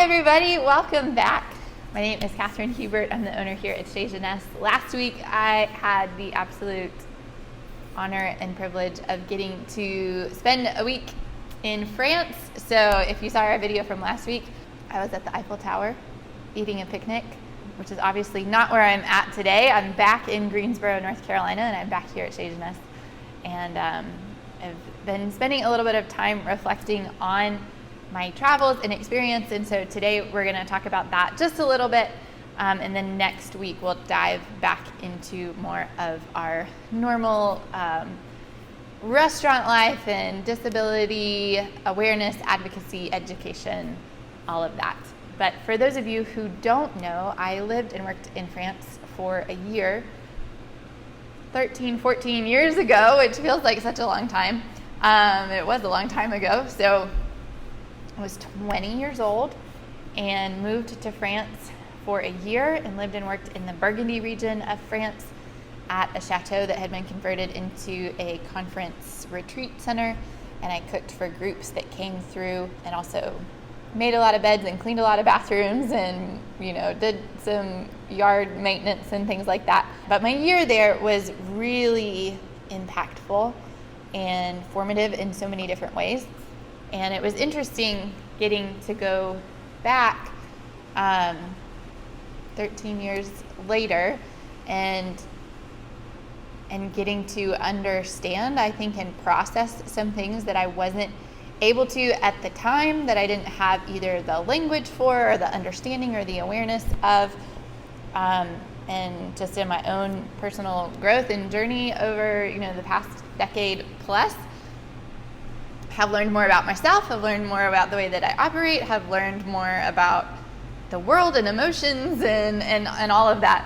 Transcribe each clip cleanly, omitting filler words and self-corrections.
everybody, welcome back. My name is Kathryn Hubert. I'm the owner here at Chez Genèse. Last week I had the absolute honor and privilege of getting to spend a week in France. So if you saw our video from last week, I was at the Eiffel Tower eating a picnic, which is obviously not where I'm at today. I'm back in Greensboro, North Carolina, and I'm back here at Chez Genèse. And I've been spending a little bit of time reflecting on my travels and experience, and so today we're going to talk about that just a little bit, and then next week we'll dive back into more of our normal restaurant life and disability awareness, advocacy, education, all of that. But for those of you who don't know, I lived and worked in France for a year, 13, 14 years ago, which feels like such a long time. It was a long time ago, so I was 20 years old and moved to France for a year and lived and worked in the Burgundy region of France at a chateau that had been converted into a conference retreat center. And I cooked for groups that came through and also made a lot of beds and cleaned a lot of bathrooms and, did some yard maintenance and things like that. But my year there was really impactful and formative in so many different ways. And it was interesting getting to go back 13 years later and getting to understand, I think, and process some things that I wasn't able to at the time, that I didn't have either the language for or the understanding or the awareness of. And just in my own personal growth and journey over, the past decade plus, have learned more about myself, have learned more about the way that I operate, have learned more about the world and emotions and all of that.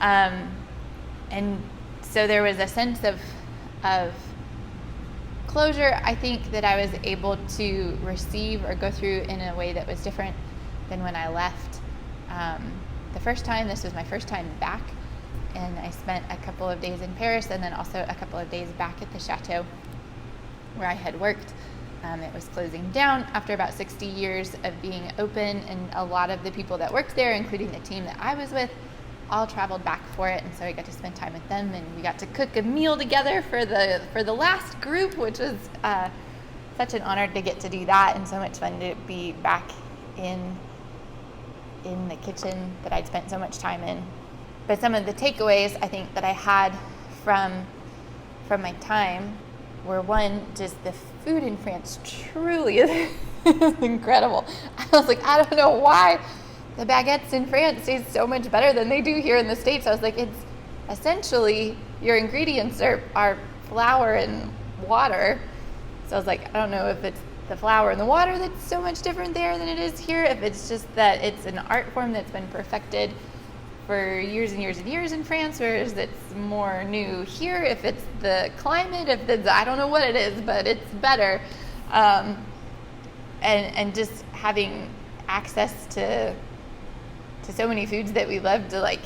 And so there was a sense of closure, I think, that I was able to receive or go through in a way that was different than when I left. The first time, this was my first time back, and I spent a couple of days in Paris and then also a couple of days back at the chateau where I had worked. It was closing down after about 60 years of being open, and a lot of the people that worked there, including the team that I was with, all traveled back for it, and so I got to spend time with them, and we got to cook a meal together for the last group, which was such an honor to get to do that, and so much fun to be back in the kitchen that I'd spent so much time in. But some of the takeaways I think that I had from my time were, one, just the food in France truly is incredible. I was like, I don't know why the baguettes in France taste so much better than they do here in the States. I was like, it's essentially your ingredients are flour and water. So I was like, I don't know if it's the flour and the water that's so much different there than it is here, if it's just that it's an art form that's been perfected for years and years and years in France, whereas it's more new here, if it's the climate, I don't know what it is, but it's better. And just having access to so many foods that we love to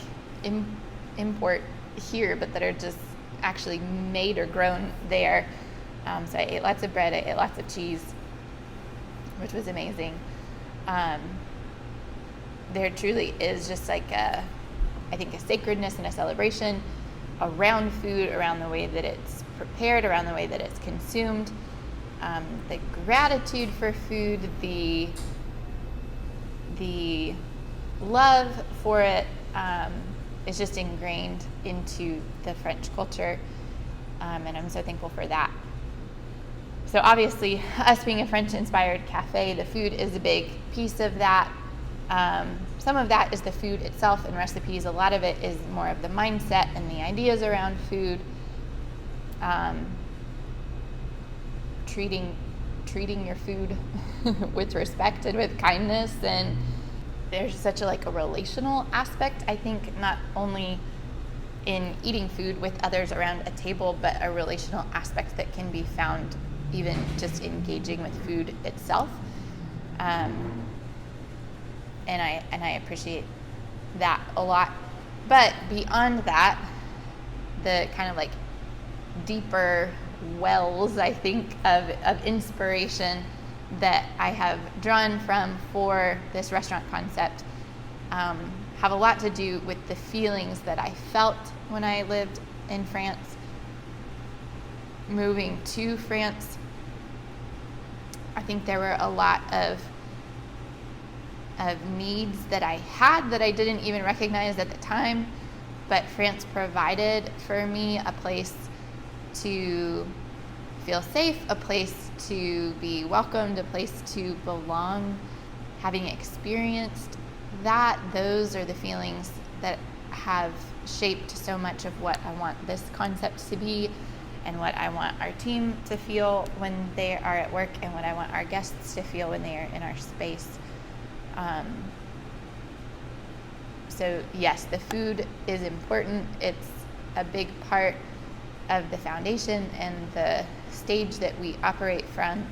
import here, but that are just actually made or grown there. So I ate lots of bread, I ate lots of cheese, which was amazing. There truly is just I think a sacredness and a celebration around food, around the way that it's prepared, around the way that it's consumed, the gratitude for food, the love for it is just ingrained into the French culture, and I'm so thankful for that. So obviously, us being a French-inspired cafe, the food is a big piece of that. Some of that is the food itself and recipes. A lot of it is more of the mindset and the ideas around food. Treating your food with respect and with kindness, and there's such a relational aspect, I think, not only in eating food with others around a table, but a relational aspect that can be found even just engaging with food itself. And I appreciate that a lot. But beyond that, the kind of deeper wells, I think, of inspiration that I have drawn from for this restaurant concept have a lot to do with the feelings that I felt when I lived in France. Moving to France, I think there were a lot of needs that I had that I didn't even recognize at the time, but France provided for me a place to feel safe, a place to be welcomed, a place to belong. Having experienced that, those are the feelings that have shaped so much of what I want this concept to be and what I want our team to feel when they are at work and what I want our guests to feel when they are in our space. So yes, the food is important. It's a big part of the foundation and the stage that we operate from.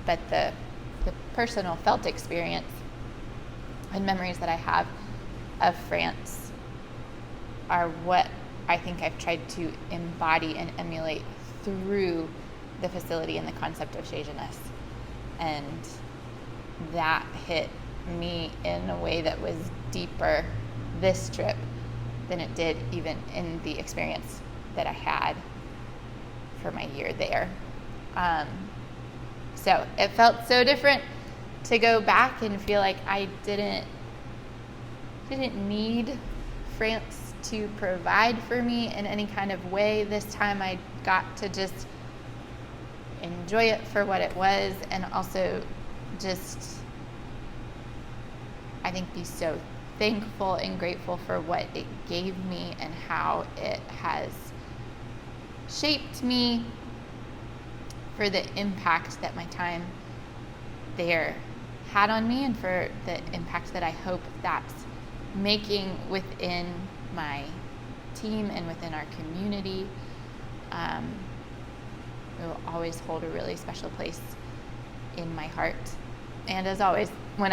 But the personal felt experience and memories that I have of France are what I think I've tried to embody and emulate through the facility and the concept of Chez Genèse. And that hit me in a way that was deeper this trip than it did even in the experience that I had for my year there. So it felt so different to go back and feel like I didn't need France to provide for me in any kind of way. This time I got to just enjoy it for what it was, and also just, I think, be so thankful and grateful for what it gave me and how it has shaped me for the impact that my time there had on me, and for the impact that I hope that's making within my team and within our community. It will always hold a really special place in my heart. And as always, when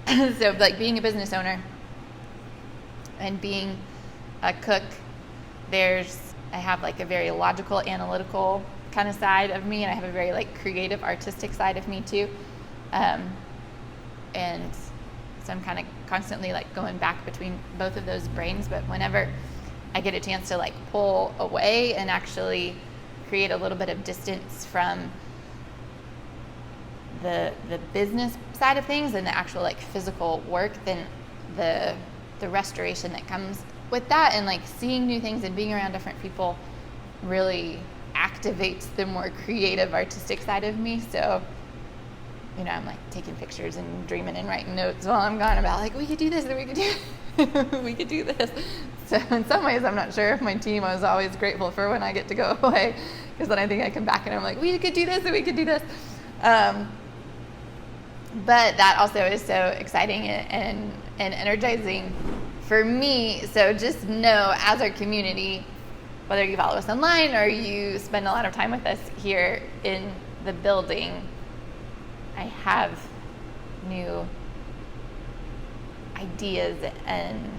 so like being a business owner and being a cook, I have like a very logical, analytical kind of side of me, and I have a very like creative, artistic side of me too. And so I'm kind of constantly like going back between both of those brains, but whenever I get a chance to like pull away and actually create a little bit of distance from the business side of things and the actual like physical work, then the restoration that comes with that and like seeing new things and being around different people really activates the more creative, artistic side of me. So, you know, I'm like taking pictures and dreaming and writing notes while I'm gone about like, we could do this and we could do we could do this. So in some ways, I'm not sure if my team, I was always grateful for when I get to go away, because then I think I come back and I'm like, we could do this and we could do this. But that also is so exciting and energizing for me. So just know, as our community, whether you follow us online or you spend a lot of time with us here in the building, I have new ideas and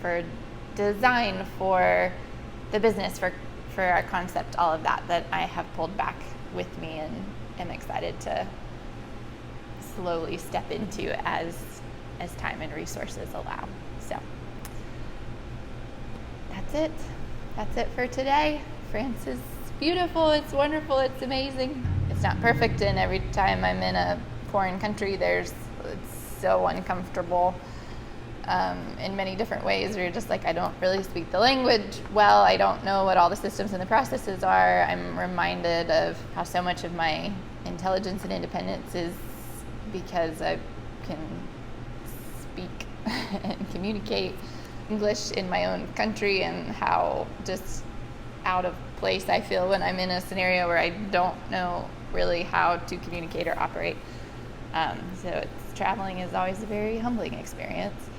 for design, for the business, for our concept, all of that I have pulled back with me and am excited to slowly step into as time and resources allow. So that's it for today. France is beautiful, it's wonderful, it's amazing. It's not perfect, and every time I'm in a foreign country, it's so uncomfortable in many different ways. You're just like, I don't really speak the language well, I don't know what all the systems and the processes are. I'm reminded of how so much of my intelligence and independence is because I can speak and communicate English in my own country, and how just out of place I feel when I'm in a scenario where I don't know really how to communicate or operate. So traveling is always a very humbling experience,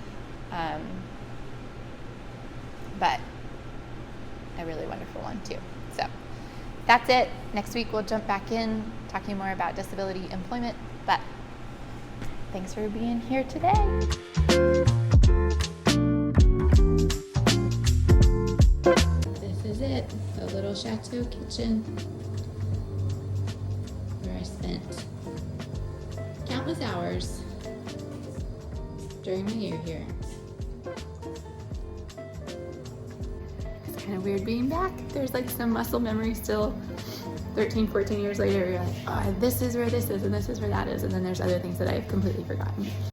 but a really wonderful one too. So that's it. Next week we'll jump back in talking more about disability employment, but thanks for being here today. This is it, the little chateau kitchen. spent countless hours during my year here. It's kind of weird being back. There's like some muscle memory still 13, 14 years later. You're like, oh, this is where this is and this is where that is. And then there's other things that I've completely forgotten.